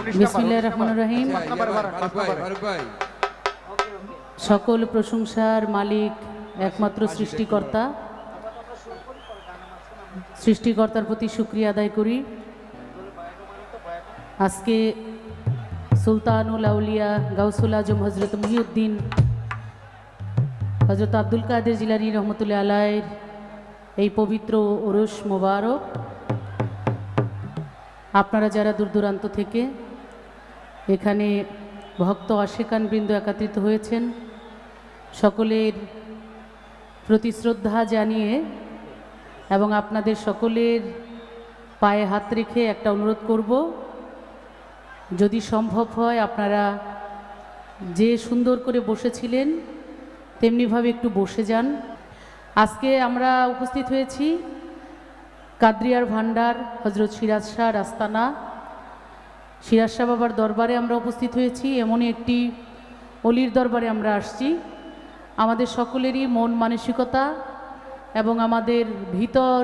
বিসমিল্লাহির রহমানির রহিম। সকল প্রশংসার মালিক একমাত্র সৃষ্টিকর্তা। সৃষ্টিকর্তার প্রতি শুকরিয়া আদায় করি। আজকে সুলতানুল আউলিয়া গাউসুল আজম হজরত মুহিউদ্দিন হজরত আব্দুল কাদের জিলানী রহমতুল্লাহ আলাইহির এই পবিত্র উরুস মোবারক, আপনারা যারা দূর দূরান্ত থেকে এখানে ভক্ত আশেকান বৃন্দ একত্রিত হয়েছেন, সকলের প্রতি শ্রদ্ধা জানিয়ে এবং আপনাদের সকলের পায়ে হাত রেখে একটা অনুরোধ করব, যদি সম্ভব হয় আপনারা যে সুন্দর করে বসেছিলেন তেমনিভাবে একটু বসে যান। আজকে আমরা উপস্থিত হয়েছি কাদরিয়ার ভান্ডার হজরত সিরাজ শাহ আস্তানা, সিরাজ শাহ বাবার দরবারে আমরা উপস্থিত হয়েছি। এমনই একটি অলির দরবারে আমরা আসছি। আমাদের সকলেরই মন মানসিকতা এবং আমাদের ভিতর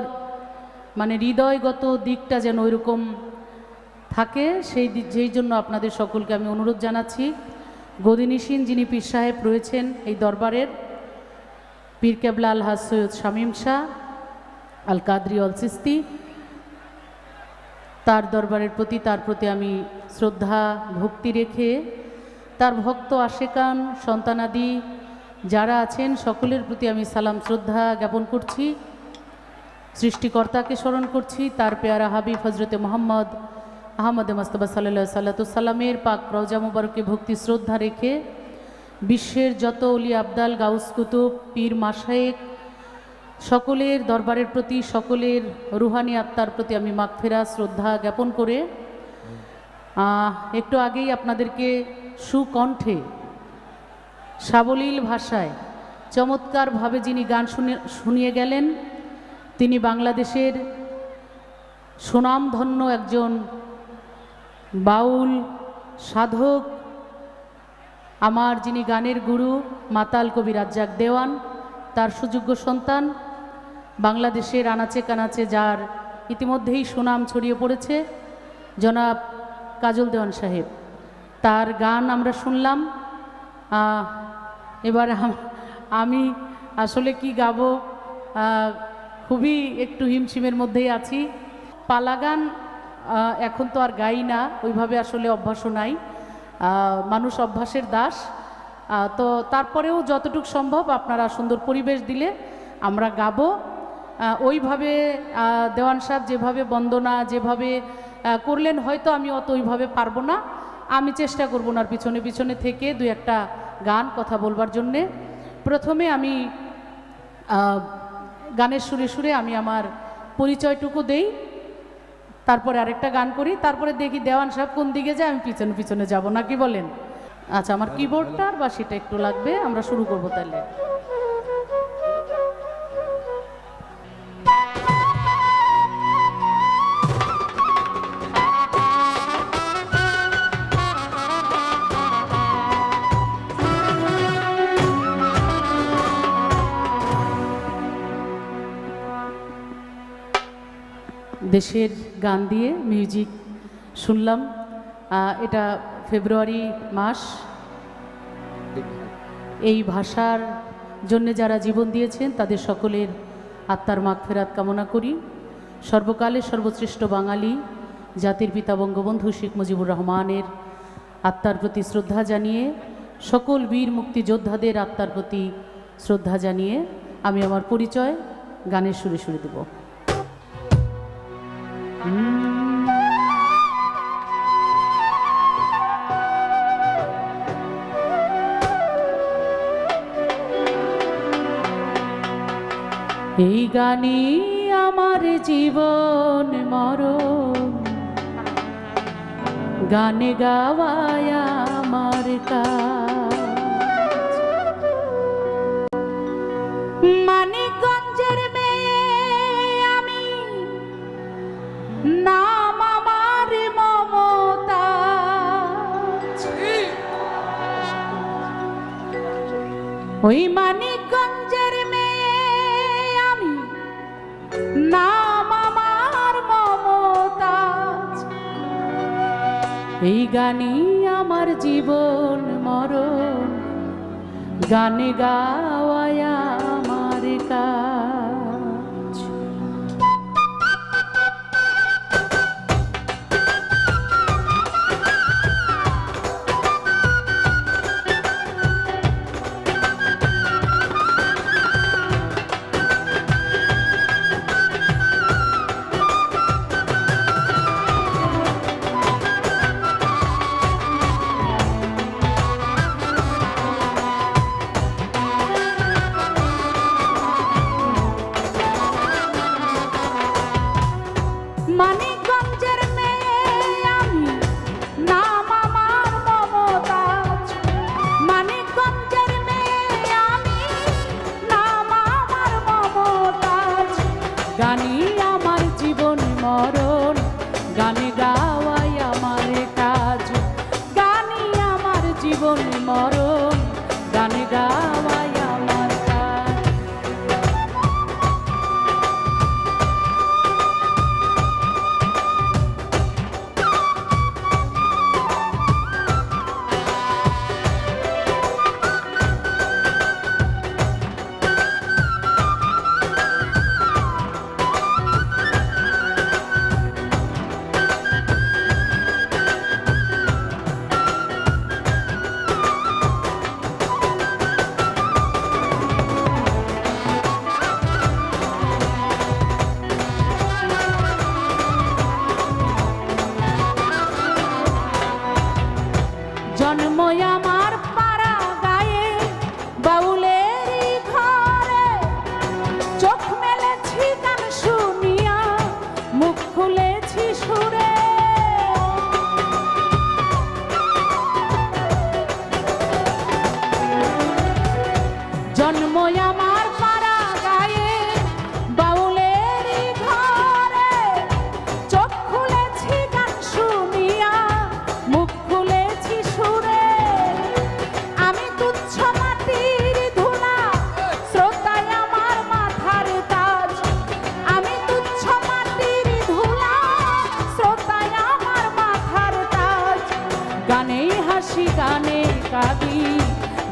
হৃদয়গত দিকটা যেন ওইরকম থাকে, যেই জন্য আপনাদের সকলকে আমি অনুরোধ জানাচ্ছি। গদিনিসীন যিনি পীর সাহেব রয়েছেন এই দরবারের, পীর কেবলা আলহাজ সৈয়দ শামীম শাহ আল কাদরি অল চিস্তি, তার দরবারের প্রতি তার প্রতি আমি শ্রদ্ধা ভক্তি রেখে তার ভক্ত আশেকান সন্তানাদি যারা আছেন সকলের প্রতি আমি সালাম শ্রদ্ধা জ্ঞাপন করছি। সৃষ্টিকর্তাকে স্মরণ করছি, তার পেয়ারা হাবিব হজরতে মোহাম্মদ আহমদ মুস্তাফা সাল্লাল্লাহু সাল্লামের পাক রওজা মুবারকে ভক্তি শ্রদ্ধা রেখে বিশ্বের যত ওলি আবদাল গাউস কুতুব পীর মাশায়েখ সকলের দরবারের প্রতি, সকলের রুহানি আত্মার প্রতি আমি মাগফিরাত শ্রদ্ধা জ্ঞাপন করে একটু আগেই আপনাদেরকে সুকণ্ঠে সাবলীল ভাষায় চমৎকারভাবে যিনি গান শুনিয়ে গেলেন, তিনি বাংলাদেশের সুনামধন্য একজন বাউল সাধক, আমার যিনি গানের গুরু মাতাল কবি রাজ্জাক দেওয়ান, তার সুযোগ্য সন্তান, বাংলাদেশের আনাচে কানাচে যার ইতিমধ্যেই সুনাম ছড়িয়ে পড়েছে, জনাব কাজল দেওয়ান সাহেব, তার গান আমরা শুনলাম। এবার আমি আসলে কি গাবো, খুবই একটু হিমশিমের মধ্যেই আছি। পালা গান এখন তো আর গাই না, ওইভাবে আসলে অভ্যাসও নাই, মানুষ অভ্যাসের দাস। তো তারপরেও যতটুকু সম্ভব আপনারা সুন্দর পরিবেশ দিলে আমরা গাবো। ওইভাবে দেওয়ান সাহেব যেভাবে বন্দনা যেভাবে করলেন, হয়তো আমি অত ওইভাবে পারবো না। আমি চেষ্টা করব না পিছনে পিছনে থেকে দুই একটা গান কথা বলবার জন্যে। প্রথমে আমি গানের সুরে সুরে আমি আমার পরিচয়টুকু দেই, তারপরে আরেকটা গান করি, তারপরে দেখি দেওয়ান সাহেব কোন দিকে যায়, আমি পিছনে পিছনে যাব না, কি বলেন? আচ্ছা, আমার কিবোর্ডটা আর বাঁশিটা একটু লাগবে, আমরা শুরু করবো তাহলে। দেশের গান দিয়ে মিউজিক শুনলাম। এটা ফেব্রুয়ারি মাস, এই ভাষার জন্য যারা জীবন দিয়েছেন তাদের সকলের আত্মার মাগফিরাত কামনা করি। সর্বকালের সর্বশ্রেষ্ঠ বাঙালি জাতির পিতা বঙ্গবন্ধু শেখ মুজিবুর রহমানের আত্মার প্রতি শ্রদ্ধা জানিয়ে, সকল বীর মুক্তিযোদ্ধাদের আত্মার প্রতি শ্রদ্ধা জানিয়ে আমি আমার পরিচয় গানের সুরে সুরে দেব। এই গানে আমার জীবন মরণ, গানে গাওয়ায় আমার কাজ। মানিকগঞ্জের মেয়ে আমি, নাম আমার মমতা, ওই মানিকগঞ্জের মেয়ে আমি, নাম আমার মমতা। এই গানই আমার জীবন মরণ, গানে গাওয়ায় আমার কাজ। মানিকগঞ্জের মেয়ে আমি, নাম আমার মমতাজ। মানিকগঞ্জের মেয়ে আমি, নাম আমার মমতাজ। গানই আমার জীবন মরণ, গানে গাওয়াই আমার কাজ। গানই আমার জীবন মরণ, গানে গাওয়াই আমার কাজ। জন্ম আমার পাড়া গায়ে, বাউলেরই ঘরে। চোখ মেলেছি গান শুনিয়া, মুখ খুলেছি সুরে। জন্ম আমার পাড়া গায়ে, বাউলেরই ঘরে। চোখ খুলেছি গান শুনিয়া, মুখ খুলেছি সুরে। আমি তুচ্ছ মাটির ধুলা, শ্রোতায় আমার মাথার তাজ। আমি তুচ্ছ মাটির ধুলা, শ্রোতায় আমার মাথার তাজ। গানে হাসি গানে কাঁদি,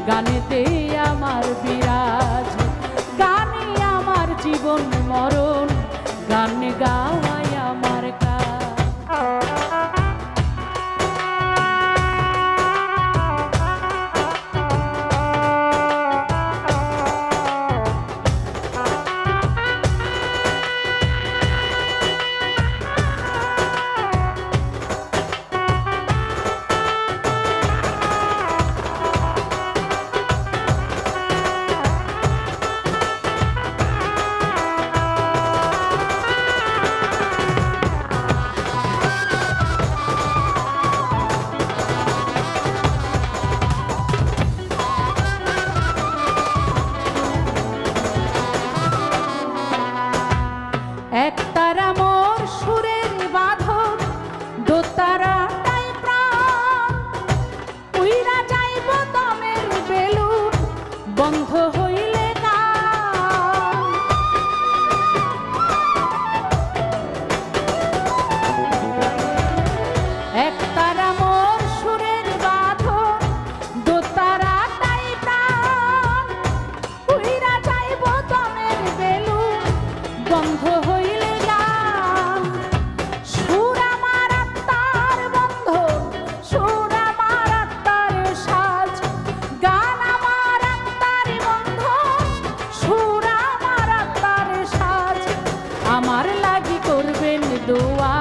গানেতে আমার বিরাজ। গানে আমার জীবন মরণ, গান গাওয়াই আমার কাজ। একতারা মোর সুরের বাঁধন, দোতারাটাই প্রাণ। উইরা যাইব দমের বেলুন, বন্ধ হইলে গান। একতারা মোর সুরের বাঁধন, দোতারাটাই প্রাণ। উইরা যাইব দমের বেলুন, বন্ধ হইলে গান। সুর আমার আত্মার বন্ধন, সুর আমার আত্মার সাজ। গান আমার আত্মার বন্ধন, সুর আমার আত্মার সাজ। আমার লাগি করবেন দোয়া,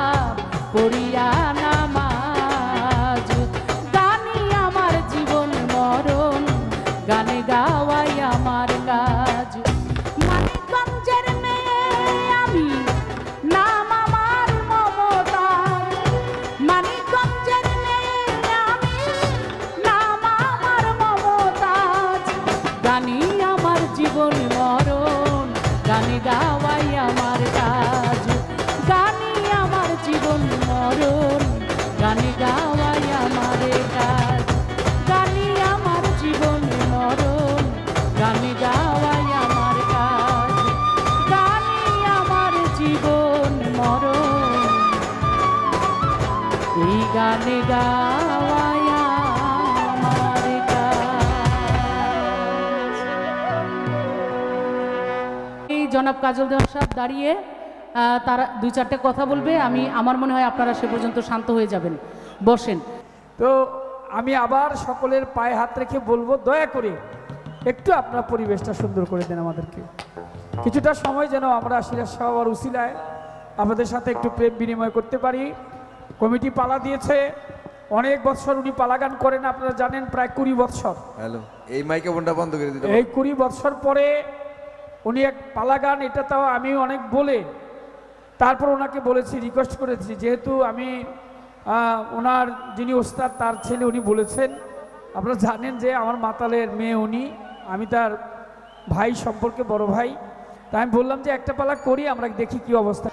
পড়িয়া নামাজ। গানই আমার জীবন মরণ, গানে গাওয়াই আমার কাজ। মানিকগঞ্জের মেয়ে আমি, নাম আমার মমতাজ। মানিকগঞ্জের মেয়ে আমি, নাম আমার মমতাজ। গানই আমার জীবন মরণ, গানে গাওয়াই আমার কাজ। গানই আমার জীবন মরণ, গানে গাওয়াই আমার কাজ। গানই আমার জীবন মরণ, জনাব কাজল দেওয়ান সাহেব দাঁড়িয়ে তারা দুই চারটে কথা বলবে। আমার মনে হয় আপনারা সে পর্যন্ত শান্ত হয়ে যাবেন, বসেন। তো আমি আবার সকলের পায়ে হাত রেখে বলবো, দয়া করে একটু আপনার পরিবেশটা সুন্দর করে দেন আমাদেরকে। কিছুটা সময় যেন আমরা সিরাজ সাহাবার উসিলায় আপনাদের সাথে একটু প্রেম বিনিময় করতে পারি। কমিটি পালা দিয়েছে, অনেক বৎসর উনি পালা গান করেন, আপনারা জানেন, প্রায় 20 বৎসর। হ্যালো, এই মাইক্রোফোনটা বন্ধ করে দিতে। এই 20 বৎসর পরে উনি এক পালা গান, এটা তাও আমি অনেক বলে তারপর ওনাকে বলেছি, রিকোয়েস্ট করেছি, যেহেতু আমি ওনার যিনি ওস্তাদ তার ছেলে, উনি বলেছেন, আপনারা জানেন যে আমার মাতালের মেয়ে উনি, আমি তার ভাই সম্পর্কে বড় ভাই, তাই আমি বললাম যে একটা পালা করি, আমরা দেখি কি অবস্থা।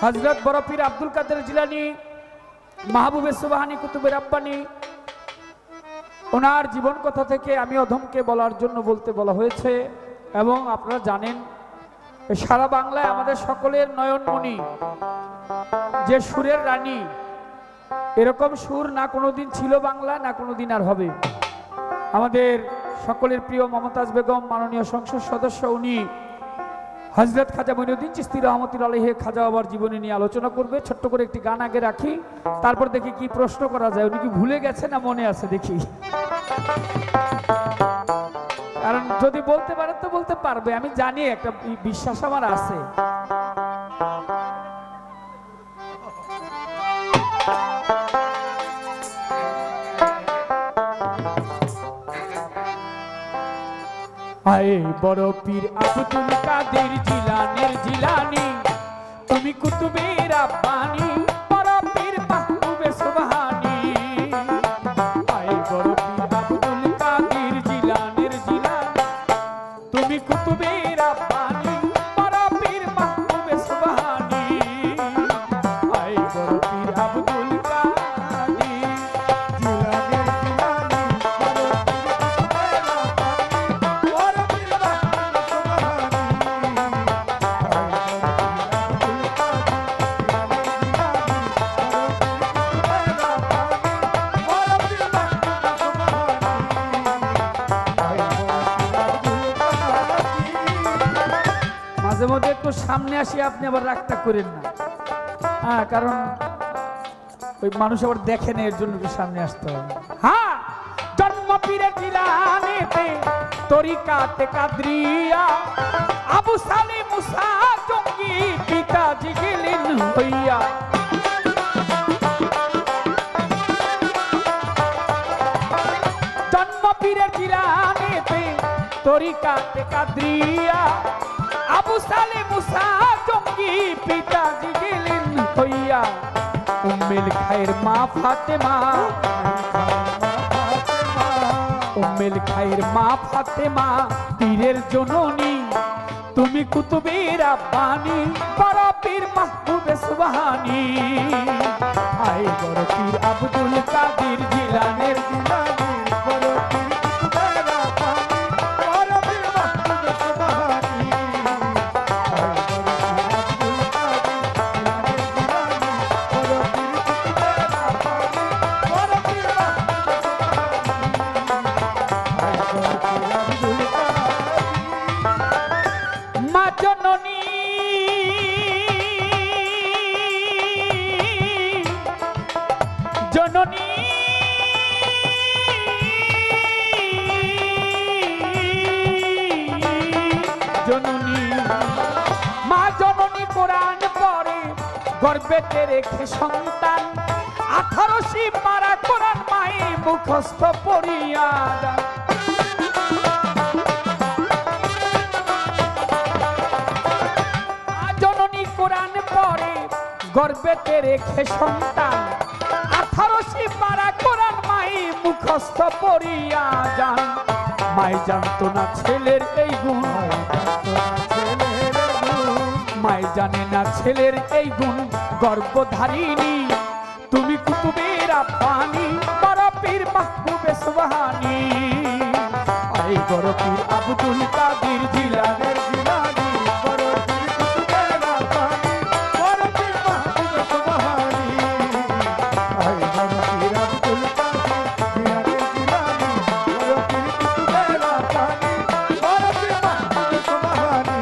হযরত বড় পীর আব্দুল কাদের জিলানী, মাহবুবে সুবহানী, কুতুবে রাব্বানী, ওনার জীবন কথা থেকে আমি অধমকে বলার জন্য বলতে বলা হয়েছে। এবং আপনারা জানেন সারা বাংলায় আমাদের সকলের নয়নমণি, যে সুরের রানী, এরকম সুর না কোনোদিন ছিল বাংলা, না কোনোদিন আর হবে। আমাদের সকলের প্রিয় মমতাজ বেগম, মাননীয় সংসদ সদস্য, উনি হযরত খাজা মঈনুদ্দিন চিশতি রহমতুল্লাহ আলাইহি খাজা বাবার জীবনী নিয়ে আলোচনা করবে। ছোট্ট করে একটি গান আগে রাখি, তারপর দেখি কি প্রশ্ন করা যায়। উনি কি ভুলে গেছে না মনে আছে দেখি, কারণ যদি বলতে পারে তো বলতে পারবে, আমি জানি, একটা বিশ্বাস আমার আছে। আয়ে বড় পীর আব্দুল কাদের জিলানের জিলানী, তুমি কুতুবে রাব্বানী, বড় পীর মাহবুবে সুবহানী। আয়ে বড় পীর আব্দুল কাদের জিলানের জিলানী, তুমি কুতুবে রাব্বানী, বড় পীর মাহবুবে সুবহানী। আয়ে বড় পীর আব্দুল কাদের জিলানের জিলানী, মাঝে মধ্যে একটু সামনে আসি, আপনি আবার রাগটা করেন না, হ্যাঁ, কারণ ওই মানুষ আবার দেখে না, এর জন্য একটু সামনে আসতে হবে। হ্যাঁ, জন্ম পীরে জিলানেতে তরিকাতে কাদরিয়া, আবু সালে মুসা জঙ্গি পিতাজি গেলেন হইয়া। জন্ম পীরে জিলানেতে তরিকাতে কাদরিয়া, আবু সালে মুসা জঙ্গি পিতাজি গেলেন হইয়া। উম্মেল খায়ের মা ফাতেমা, উম্মেল খায়ের মা ফাতেমা, পীরের জননী, তুমি কুতুবে রাব্বানী, বড় পীর মাহবুবে সুবহানী। আয়ে বড় পীর আব্দুল কাদের জিলানের জিলানী, বড় পীর কুতুবে রাব্বানী, বড় পীর মাহবুবে সুবহানী। আয়ে বড় পীর আব্দুল কাদের জিলানের জিলানী, বড় পীর কুতুবে রাব্বানী, গর্ভেতে রেখে সন্তান 18 পারা কোরআন মাই মুখস্থ পড়িয়া যান। জননী কোরআন পড়ে গর্ভেতে রেখে সন্তান 18 পারা কোরআন মাই মুখস্থ পড়িয়া যান। মাই জানতো না ছেলের এই গুণ, মাই জানে না ছেলের এই গুণ, গর্ভধারিণী তুমি কুতুবে রাব্বানি বড় পীর মাহবুবে সুবহানী। এই বড় পীর আব্দুল কাদের জিলানের জিলানী বড় পীর কুতুবে রাব্বানি বড় পীর মাহবুবে সুবহানী। এই বড় পীর আব্দুল কাদের জিলানের জিলানী বড় পীর কুতুবে রাব্বানি বড় পীর মাহবুবে সুবহানী।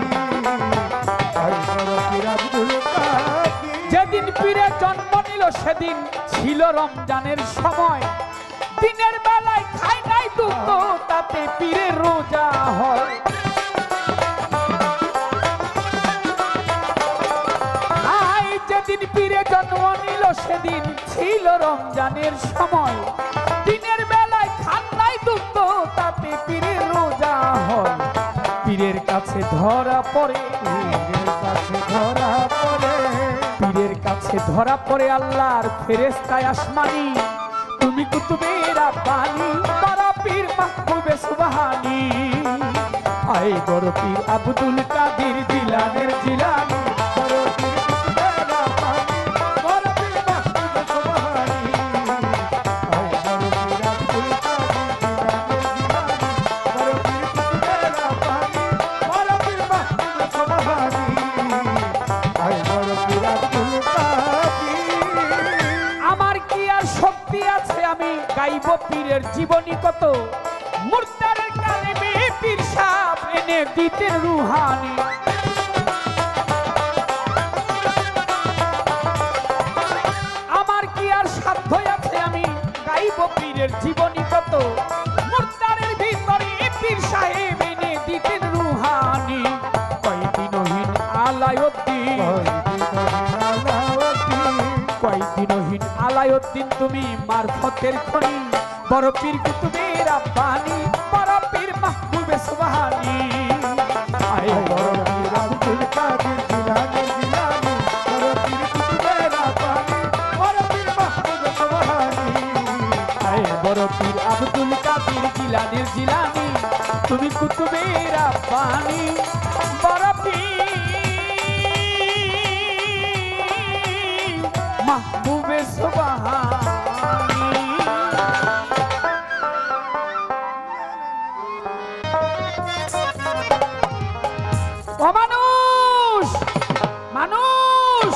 এই বড় পীর আব্দুল কাদের। যেদিন পীরের জন্ম নিল সেদিন ছিল রমজানের সময়, দিনের বেলায় খাই নাই দুধ তাতে পীরের রোজা হয়। আই যেদিন পীরে জন্ম নিল সেদিন ছিল রমজানের সময়, দিনের বেলায় খান নাই দুধ তাতে পীরের রোজা হয়। পীরের কাছে ধরা পড়ে, পীরের কাছে ধরা পড়ে, পীরের কাছে ধরা পড়ে আল্লাহর ফেরেশতায় আসমানি তুমি কুতুবে রাব্বানি বড় পীর মাহবুবে সুবহানী। এই বড় পীর আব্দুল কাদের জিলানের জিলানী বড় পীর কুতুবে রাব্বানি বড় পীর মাহবুবে সুবহানী। এই বড় পীর আব্দুল কাদের জিলানের জিলানী বড় পীর কুতুবে রাব্বানি বড় পীর মাহবুবে সুবহানী। এই বড় পীর আব্দুল কাদের। আমার কি আর শক্তি আছে আমি গাইব পীরের জীবনী কত, মুর্দারের কালেমে পীর সাহেব এনে দিতেন রুহানি। আমার কি আর সাধ্য আছে আমি গাইব পীরের জীবনী কত, মুর্দারের ভিতরে পীর সাহেব এনে দিতেন রুহানি। কয়দিনহীন আলাউদ্দিন, কয়দিনহীন আলাউদ্দিন তুমি মারফতের খনি বড় পীর কুতুবে রাব্বানি বড় পীর মাহবুবে সুবহানী। এই বড় পীর আব্দুল কাদের জিলানের জিলানী বড় পীর কুতুবে রাব্বানি বড় পীর মাহবুবে সুবহানী। এই বড় পীর আব্দুল কাদের জিলানের জিলানী তুমি কুতুবে রাব্বানি বড় পীর মাহবুবে সুবহানী। ও মানুষ, মানুষ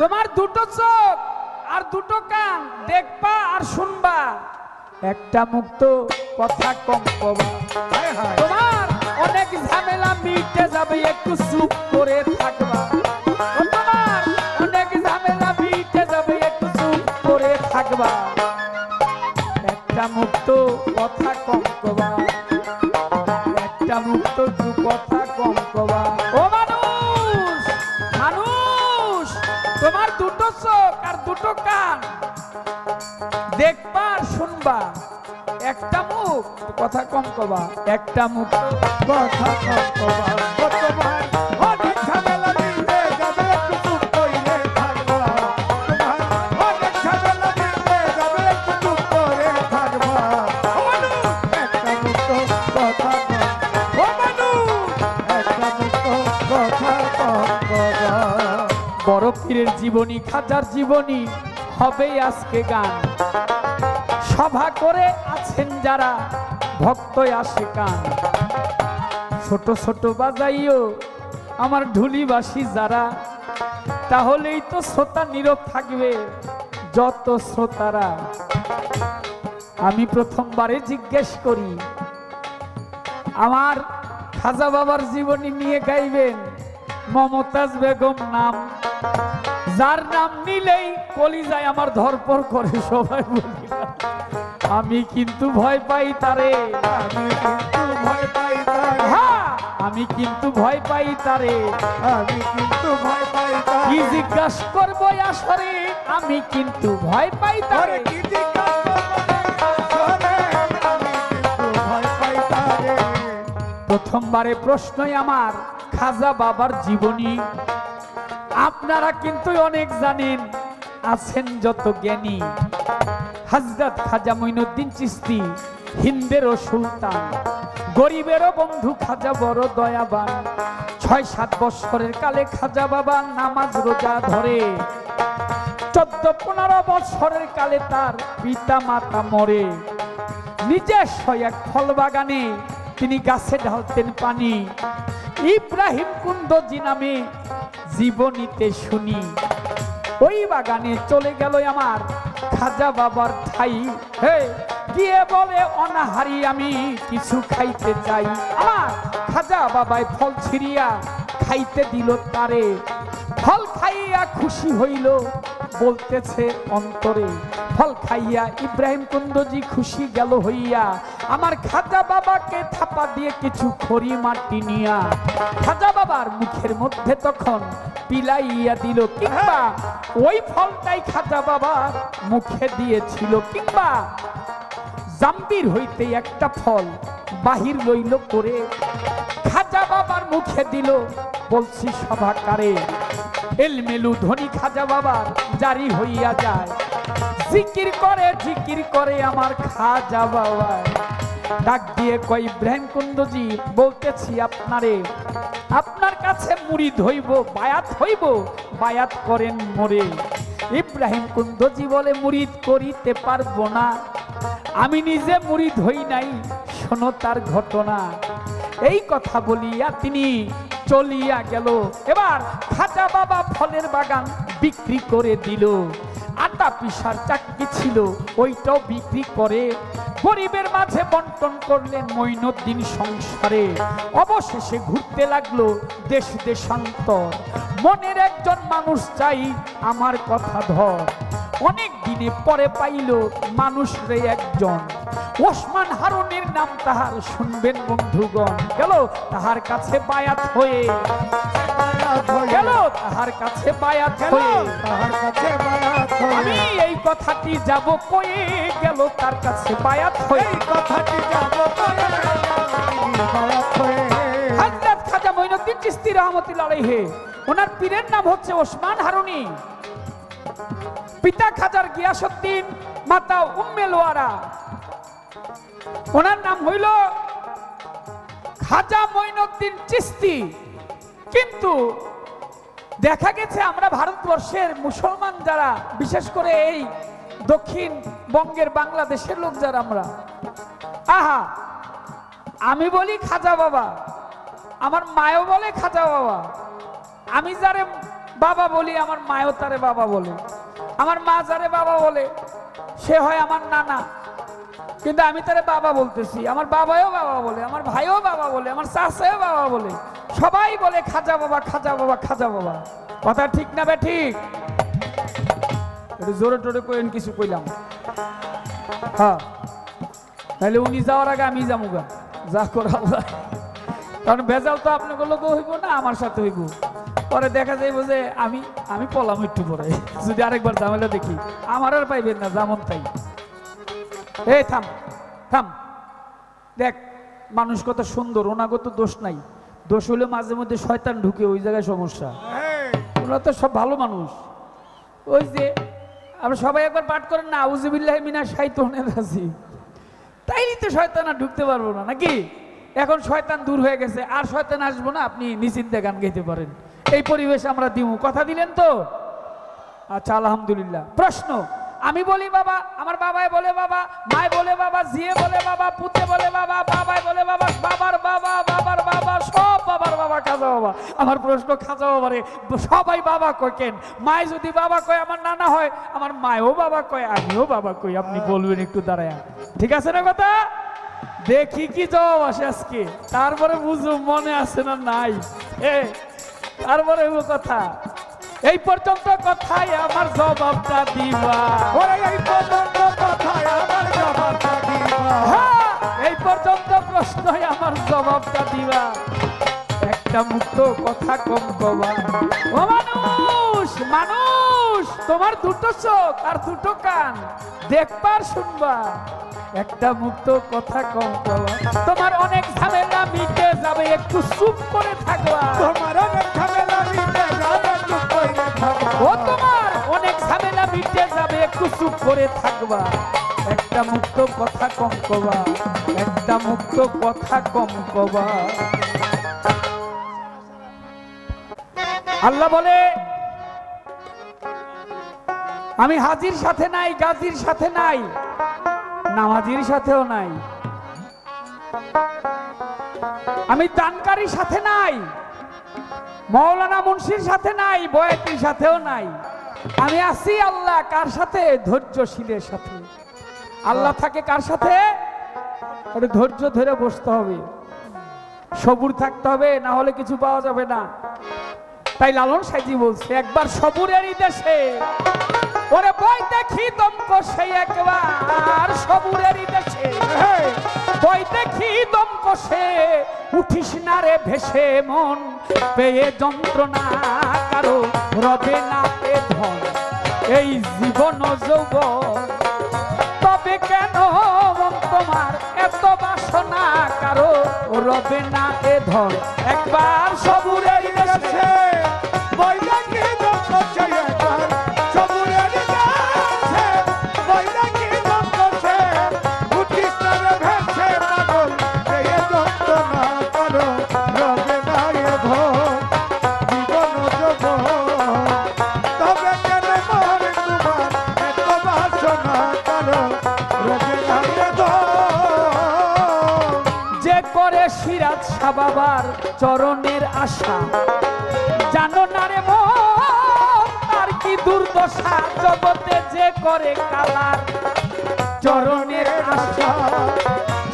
তোমার দুটো চোখ আর দুটো কান দেখবা আর শুনবা, একটা মুক্ত কথা কম কবা। তোমার অনেক ঝামেলা মিটে যাবে একটু চুপ করে থাকবা। তোমার অনেক ঝামেলা মিটে যাবে একটু চুপ করে থাকবা। একটা মুক্ত কথা কম কবা, একটা মুক্ত কথা কম কবা। ও মানুষ, মানুষ তোমার দুটো চোখ আর দুটো কান দেখবা আর শুনবা, একটা মুখ কথা কম কবা, একটা মুখ কথা কম কবা। তোমার অনেক ঝামেলা মিটে যাবে একটু চুপ করে থাকবা। তোমার অনেক ঝামেলা মিটে যাবে একটু চুপ করে থাকবা। ও মানুষ একটা মুখ কথা কম, ও মানুষ একটা মুখ কথা কম কবা। বড় পীরের জীবনী খাজার জীবনী হবে আজকে গান, সভা করে আছেন যারা ভক্ত আসে কান। ছোট ছোট বাজাইও আমার ঢুলিবাসী যারা, তাহলেই তো শ্রোতা নীরব থাকবে যত শ্রোতারা। আমি প্রথমবারে জিজ্ঞেস করি, আমার খাজা বাবার জীবনী নিয়ে গাইবেন মমতাজ বেগম নাম, যার নাম নিলেই কলিজায় আমার ধরপর করে। সবাই বলি আমি কিন্তু ভয় পাই তারে, আমি কিন্তু ভয় পাই তারে। হ্যাঁ আমি কিন্তু ভয় পাই তারে, আমি কিন্তু ভয় পাই তারে। কি জিজ্ঞাস করবো আসরে, আমি কিন্তু ভয় পাই ওরে তারে। কি জিজ্ঞাসা করবে আসরে, আমি কিন্তু ভয় পাই তারে। প্রথমবারে প্রশ্নই আমার খাজা বাবার জীবনী। আপনারা কিন্তু অনেক জানেন, আছেন যত জ্ঞানী। হযরত খাজা মঈনুদ্দিন চিশতি হিন্দেরও সুলতান, গরিবেরও বন্ধু খাজা বড় দয়াবান। ৬-৭ বৎসরের কালে খাজা বাবা নামাজ রোজা ধরে, ১৪-১৫ বৎসরের কালে তার পিতা মাতা মরে। নিজস্ব এক ফল বাগানে তিনি গাছে ঢালতেন পানি। ইব্রাহিম কুন্দজি নামে জীবনীতে শুনি, ওই বাগানে চলে গেল আমার খাজা বাবার ঠাই। হে গিয়ে বলে অনাহারি আমি কিছু খাইতে চাই। আমার খাজা বাবাই ফল ছিঁড়িয়া খাইতে দিল তারে। ফল খাইয়া খুশি হইল বলতেছে অন্তরে। ফল খাইয়া ইব্রাহিম কুন্দজি খুশি গেল হইয়া, আমার খাজা বাবাকে থাপা দিয়ে কিছু খড়ি মাটি নিয়া খাজা বাবার মুখের মধ্যে তখন পিলাইয়া দিল, কিংবা ওই ফলটাই খাজা বাবার মুখে দিয়েছিল। কিংবা জাম্বির হইতে একটা ফল বাহির লইল করে খাজা বাবার মুখে দিল, বলছি সভাকারে। এলমেলু ধনী খাজা বাবার জারি হইয়া যায়, জিকির করে আমার খাজা বাবা। ডাক দিয়ে কই ইব্রাহিম কুন্দজি বলতেছি আপনারে, আপনার কাছে মুরিদ হইব, বায়াত হইব, বায়াত করেন মোরে। ইব্রাহিম কুন্দজি বলে মুরিদ করিতে পারবো না, আমি নিজে মুরিদ হই নাই, শোনো তার ঘটনা। এই কথা বলিয়া তিনি চলিয়া গেল। এবার খাজা বাবা ফলের বাগান বিক্রি করে দিল। আটা পিসার চাকরি ছিল, ওইটাও বিক্রি করে গরিবের মাঝে বন্টন করলেন মঈনুদ্দিন সংসারে। অবশেষে ঘুরতে লাগলো দেশ দেশান্তর, মনের একজন মানুষ চাই আমার কথা ধর। অনেক দিনে পরে পাইল মানুষ রে একজন, ওসমান হারুনের নাম তাহার শুনবেন বন্ধুগণ। গেল তাহার কাছে বায়াত হয়ে, গেল তাহার কাছে বায়াত হয়ে, তাহার কাছে বায়াত হয়ে, আমি এই কথাটি যাব কয়ে, গেল তার কাছে বায়াত হয়ে। এই কথাটি যাব বলে, বায়াত হয়ে। হযরত খাজা মঈনুদ্দিন চিশতি রহমাতুল্লাহ আলাইহি, ওনার পীরের নাম হচ্ছে ওসমান হারুনি। পিতা খাজার গিয়াসউদ্দিন, মাতা উম্মে লোয়ারা। ওনার নাম হইল খাজা মঈনুদ্দিন চিশতি। কিন্তু দেখা গেছে আমরা ভারতবর্ষের মুসলমান যারা, বিশেষ করে এই দক্ষিণ বঙ্গের বাংলাদেশের লোক যারা আমরা, আহা আমি বলি খাজা বাবা, আমার মায়ও বলে খাজা বাবা। আমি যারে বাবা বলি, আমার মায়ও তারে বাবা বলে। আমার মা যারে বাবা বলে, সে হয় আমার নানা, কিন্তু আমি তারে বাবা বলতেছি। আমার বাবাও বাবা বলে, আমার ভাইও বাবা বলে, আমার চাচাও বাবা বলে, সবাই বলে খাজা বাবা, খাজা বাবা, খাজা বাবা। কথা ঠিক না বে ঠিক? একটু জোরে টোরে কইন, কিছু কইলাম। হ্যাঁ, তাহলে উনি যাওয়ার আগে আমি যামুগা, যা করা যায়। কারণ ভেজাল তো আপনাকে লোক হইব না, আমার সাথে হইব। পরে দেখা যাইব যে আমি পলাম একটু পরে, যদি আরেকবার ঝামেলা দেখি। আমার আর পাইবেন না, যেমন তাই। এই থাম থাম, দেখ মানুষ কত সুন্দর, ওনাগত দোষ নাই। দোষ হলে মাঝে মধ্যে শয়তান ঢুকে, ওই জায়গায় সমস্যা। ওরা তো সব ভালো মানুষ। ওই যে আমরা সবাই একবার পাঠ করেন না, আউযুবিল্লাহি মিনাশ শাইতানির রাজিম, তাইলে তো শয়তান আর ঢুকতে পারবো না নাকি? এখন শয়তান দূর হয়ে গেছে, আর শয়তান আসবো না, আপনি নিশ্চিন্তে গান গাইতে পারেন। এই পরিবেশ আমরা দিব, কথা দিলেন তো? আচ্ছা, আলহামদুলিল্লাহ। প্রশ্ন, আমি বলি বাবা, আমার বাবাই বলে বাবা, মায় বলে বাবা, জিয়ে বলে বাবা, পুতে বলে বাবা, বাবাই বলে বাবা, বাবার বাবা, বাবার বাবা, সব বাবার বাবা, খাজা বাবা। আমার প্রশ্ন, খাজা বাবারে সবাই বাবা কয় কেন? মায় যদি বাবা কয় আমার নানা হয়, আমার মায়ও বাবা কয়, আমিও বাবা কই। আপনি বলবেন একটু দাঁড়ায়, ঠিক আছে না কথা? দেখি কি জবাব আসে আজকে, তারপরে বুঝো মনে আছে না নাই। তারপরে কথা, এই পর্যন্ত কথাই আমার জবাবটা দিবা। ওরে এই পর্যন্ত কথায় আমার জবাবটা দিবা। হ্যাঁ, এই পর্যন্ত প্রশ্নই আমার জবাবটা দিবা। একটা মুক্ত কথা কম কবা। ও মানুষ মানুষ, তোমার দুটো চোখ আর দুটো কান, দেখবার শুনবার, একটা মুক্ত কথা কম কবা। তোমার অনেক ঝামেলা মিটে যাবে, একটু চুপ করে থাকবা। তোমার অনেক ঝামেলা মিটে যাবে, চুপ করে থাকবা। ও তোমার অনেক ঝামেলা মিটে যাবে, একটু চুপ করে থাকবা। একটা মুক্ত কথা কম কবা, একটা মুক্ত কথা কম কবা। আল্লাহ বলে, আমি হাজির সাথে নাই, গাজির সাথে নাই, নামাজির সাথেও নাই, আমি দানকারীর সাথে নাই, মৌলানা মুন্সির সাথে নাই, বয়াতির সাথেও নাই। আমি আছি আল্লাহ কার সাথে? ধৈর্যশীলের সাথে। আল্লাহ থাকে কার সাথে? ওটা ধৈর্য ধরে বসতে হবে, সবুর থাকতে হবে, না হলে কিছু পাওয়া যাবে না। তাই লালন সাইজি বলছে, একবার সবুরেরই দেশে ওরে বই দেখি দমক, সেই একবার সবুরেরই দেশে বই দেখি দমক, সে উঠিস না রে ভেসে, মন পেয়ে যন্ত্রণা কারো রবে না এ ধন, এই জীবন যৌবন। তবে কেন মন তোমার এত বাসনা, কারো রবে না এ ধন, একবার সবুরের দেশে বই দেখি দমক, সেই একবার সবুরের দেশে বই দেখি দমক, সে উঠিস না রে ভেসে, পাগল পেয়ে যন্ত্রণা কারো রবে না এ ধন, জীবন যৌবন। তবে কেন মন তোমার এত বাসনা, কারো রবে না এ ধন। যে করে সিরাজ শাহ বাবার চরণের আশা, জানো না রে মন তার কি দুর্দশা, জগতে যে করে কালার চরণের আশা।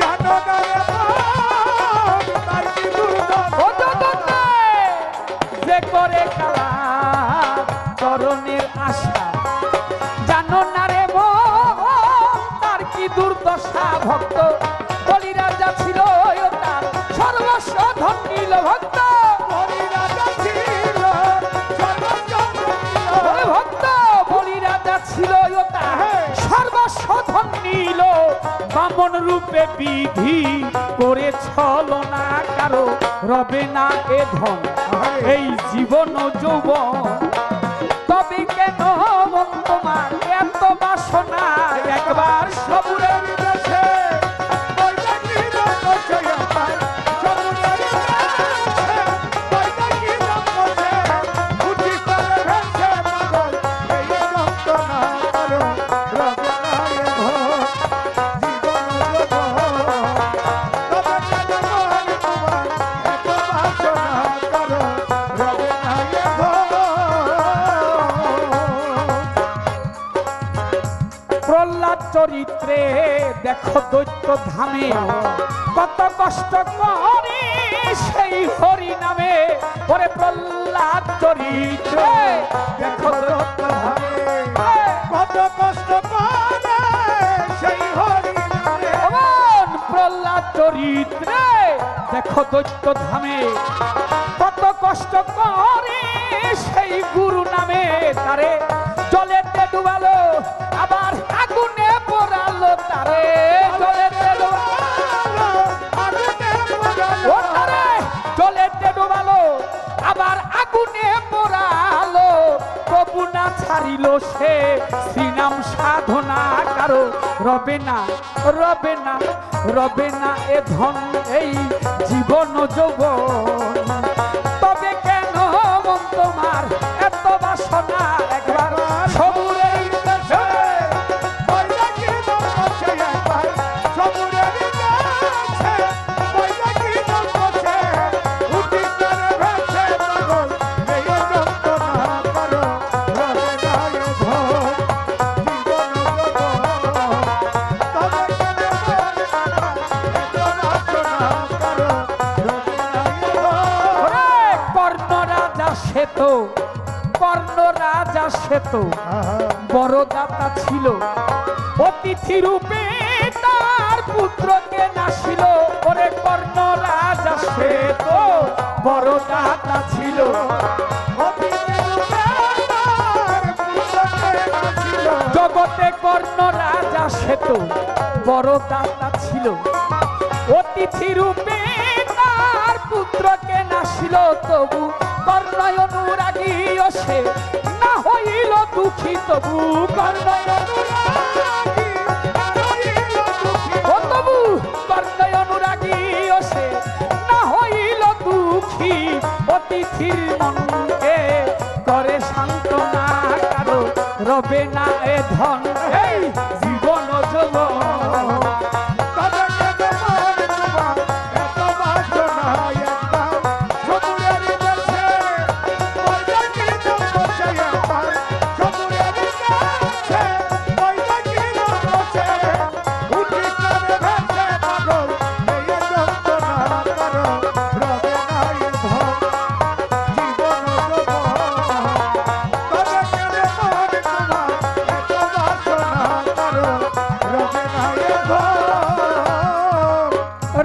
জানো না রে মন তার কি দুর্দশা, ও জগতে যে করে কালার চরণের আশা, জানো না রে মন তার কি দুর্দশা। ভক্ত বলি রাজা ছিল তার সর্বস্ব ধন নিল, ভক্ত বলি রাজা ছিল সর্বস্ব ছিল। ওরে ভক্ত বলি রাজা ছিল তার সর্বস্ব ধন নিল, বামন রূপে বিধি করে ছলনা, কারো রবে না এ ধন, এই জীবন যৌবন। তবে কেন মন তোমার এত বাসনা, একবার সবুরের দেশে বই দেখি দমক, সেই একবার সবুরের দেশে বই দেখি দমক, সে উঠিস না রে ভেসে, পাগল পেয়ে যন্ত্রণা কারো রবে না এ ধন, জীবন যৌবন। তবে কেন মন তোমার এত বাসনা, কারো রবে না এ ধন। প্রহ্লাদ চরিত্রে দেখো দৈত্য ধামে কত কষ্ট করে সেই হরি নামে। ওরে প্রহ্লাদ চরিত্রে দেখো দৈত্য ধামে কত কষ্ট করে সেই হরি নামে। এমন প্রহ্লাদ চরিত্রে দেখো দৈত্য ধামে কত কষ্ট করে সেই গুরু নামে। তারে জলেতে ডুবালো আবার আগুনে পোড়ালো, তারে জলেতে ডুবালো ও তারে জলেতে ডুবালো আবার আগুনে পোড়ালো, তবু না ছাড়িল সে শ্রীনাম সাধনা, কারো রবে না রবে না রবে না এ ধন, এই জীবন যৌবন। তবে কেন মন তোমার এত বাসনা, একবার সবুরের দেশে বই দেখি দমক, সেই একবার সবুরের দেশে বই দেখি দমক, সে উঠিস না রে ভেসে, পাগল পেয়ে যন্ত্রণা কারো রবে না এ ধন, জীবন যৌবন। তবে কেন মন তোমার এত বাসনা, কারো রবে না এ ধন। ওরে কর্ণ রাজা শ্বেত, কর্ণ রাজা শ্বেত বড় দাতা ছিল, অতিথি রূপে তার পুত্রকে নাসিল। ওরে কর্ণ রাজা শ্বেত বড় দাতা ছিল। জগতে কর্ণ রাজা সে তো বড় দাতা ছিল। অতিথি রূপে তার পুত্রকে নাসিল, তবু কর্ণ অনুরাগী সে না হইল দুঃখী, তবু কর্ণ তবু কর্ণ অনুরাগী সে না হইল দুঃখী। অতিথির মনকে করে সান্ত্বনা, কারো রবে না এ ধন এই জীবন যৌবন।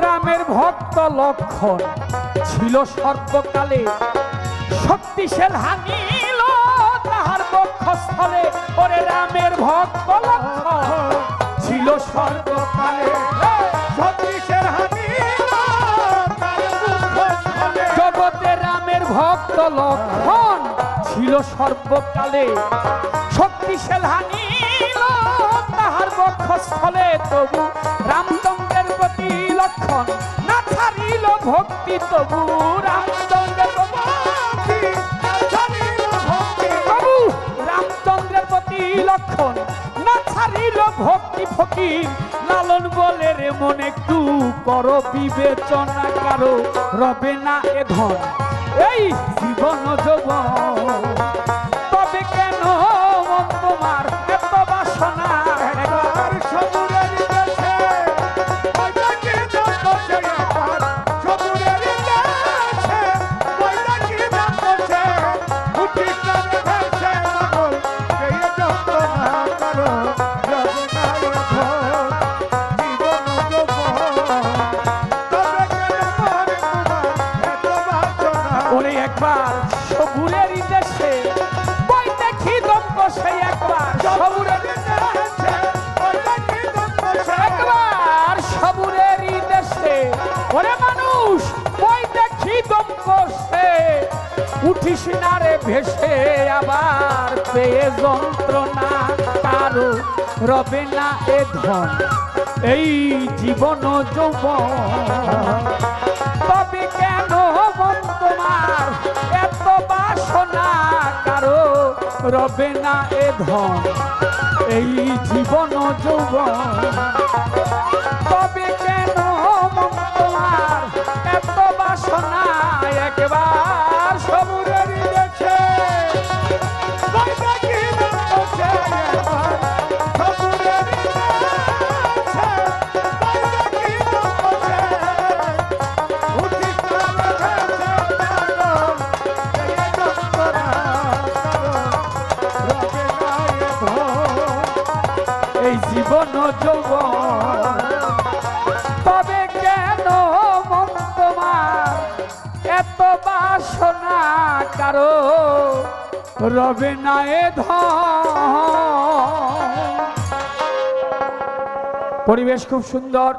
রামের ভক্ত লক্ষণ ছিল সর্বকালে, শক্তিশাল হানিল তাহার বক্ষস্থলে। ওরে রামের ভক্ত লক্ষণ ছিল সর্বকালে, শক্তিশাল হানিল জগতে রামের ভক্ত লক্ষণ ছিল সর্বকালে, শক্তিশাল হানিল তাহার বক্ষস্থলে। তবু রামচন্দ্রের প্রতি লক্ষণ না ছাড়িল ভক্তি, তবু রামচন্দ্রের তবু রামচন্দ্রের প্রতি লক্ষণ না ছাড়িল ভক্তি। ফকির লালন বলে রে মন একটু কর বিবেচনা, কারো রবে না এ ধন এই জীবন যৌবন। তবে কেন মন তোমার এত বাসনা, ওরে একবার সবুরের দেশে বই দেখি দম কষে, একবার সবুরের একবার সবুরের দেশে ওরে মানুষ বই দেখি দম কষে। উঠিস না রে ভেসে আবার পেয়ে যন্ত্রণা, কারো রবে না এ ধন এই জীবন যৌবন। তবে কেন মন তোমার এত বাসনা, কারো রবে না এ ধন এই জীবন যৌবন। তবে কেন মন তোমার এত বাসনা, একবার সবুরের দেশে এই জীবন যৌবন। তবে কেন মন তোমার এত বাসনা, কারো রবে না এ ধন। পরিবেশ খুব সুন্দর।